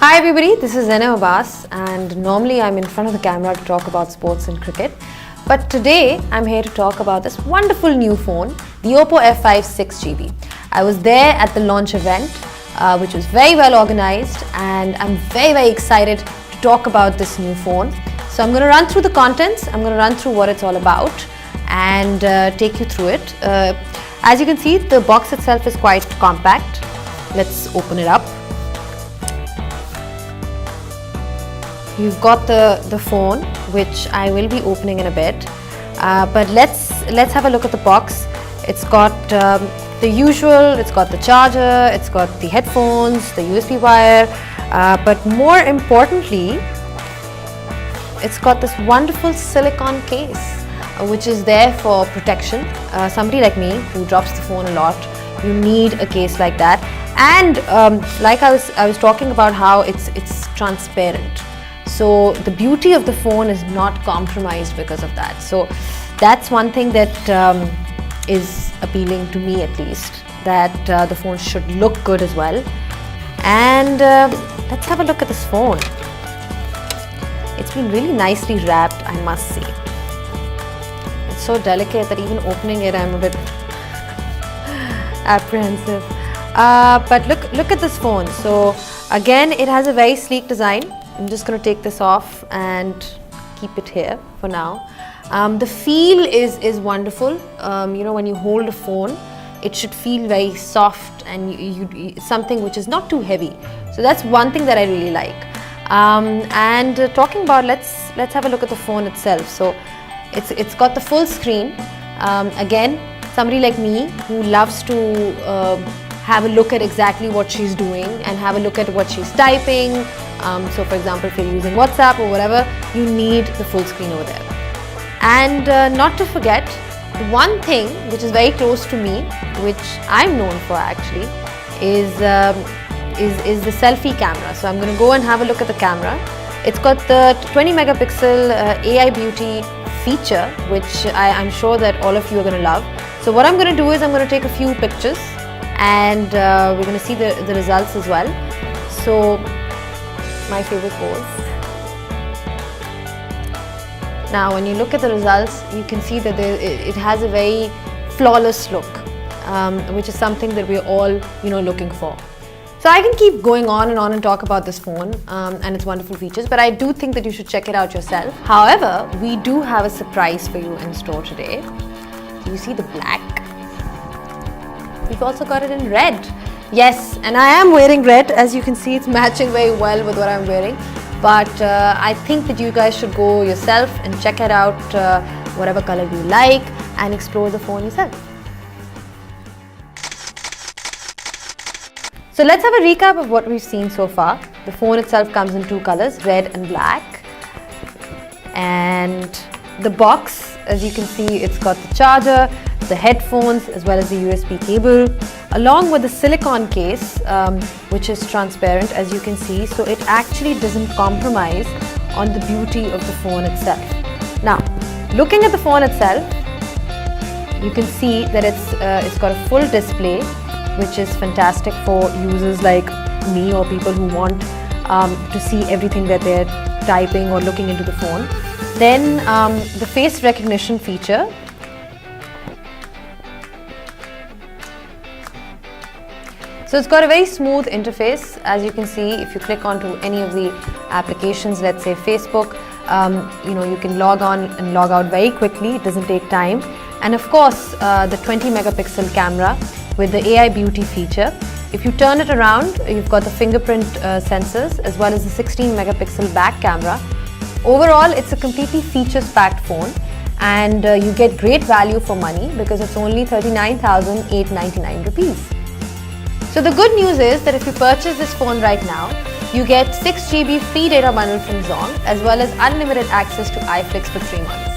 Hi everybody, this is Zainab Abbas, and normally I'm in front of the camera to talk about sports and cricket. But today I'm here to talk about this wonderful new phone, the OPPO F5 6GB. I was there at the launch event, which was very well organized, and I'm very excited to talk about this new phone. So I'm going to run through the contents, I'm going to run through what it's all about and take you through it. As you can see, the box itself is quite compact. Let's open it up. You've got the phone, which I will be opening in a bit, but let's have a look at the box. It's got the usual, it's got the charger, it's got the headphones, the USB wire, but more importantly, it's got this wonderful silicone case, which is there for protection. Somebody like me who drops the phone a lot, you need a case like that. And like I was talking about how it's transparent. So the beauty of the phone is not compromised because of that. So that's one thing that is appealing to me, at least, that the phone should look good as well. And let's have a look at this phone. It's been really nicely wrapped, I must say. It's so delicate that even opening it I'm a bit apprehensive. But look at this phone. So again, it has a very sleek design. I'm just going to take this off and keep it here for now. The feel is wonderful. You know, when you hold a phone, it should feel very soft and something which is not too heavy. So that's one thing that I really like. And talking about, let's have a look at the phone itself. So it's got the full screen. Again, somebody like me who loves to have a look at exactly what she's doing and have a look at what she's typing. So for example, if you're using WhatsApp or whatever, you need the full screen over there. And not to forget, the one thing which is very close to me, which I'm known for actually, is the selfie camera. So I'm going to go and have a look at the camera. It's got the 20 megapixel AI beauty feature, which I'm sure that all of you are going to love. So what I'm going to do is I'm going to take a few pictures and we're going to see the results as well. So my favorite pose. Now when you look at the results, you can see that it has a very flawless look, which is something that we're all looking for. So I can keep going on and talk about this phone and its wonderful features, but I do think that you should check it out yourself. However, we do have a surprise for you in store today. So you see the black. We've also got it in red. Yes, and I am wearing red. As you can see, it's matching very well with what I'm wearing. But I think that you guys should go yourself and check it out, whatever color you like, and explore the phone yourself. So let's have a recap of what we've seen so far. The phone itself comes in two colors, red and black. And the box, as you can see, it's got the charger, the headphones, as well as the USB cable, along with the silicone case, which is transparent, as you can see. So it actually doesn't compromise on the beauty of the phone itself. Now, looking at the phone itself, you can see that it's got a full display, which is fantastic for users like me or people who want to see everything that they're typing or looking into the phone. Then the face recognition feature. So it's got a very smooth interface. As you can see, if you click onto any of the applications, let's say Facebook, you can log on and log out very quickly. It doesn't take time. And of course, the 20 megapixel camera with the AI beauty feature. If you turn it around, you've got the fingerprint sensors as well as the 16 megapixel back camera. Overall, it's a completely features-packed phone, and you get great value for money because it's only 39,899 rupees. So the good news is that if you purchase this phone right now, you get 6GB free data bundle from Zong as well as unlimited access to iFlix for 3 months.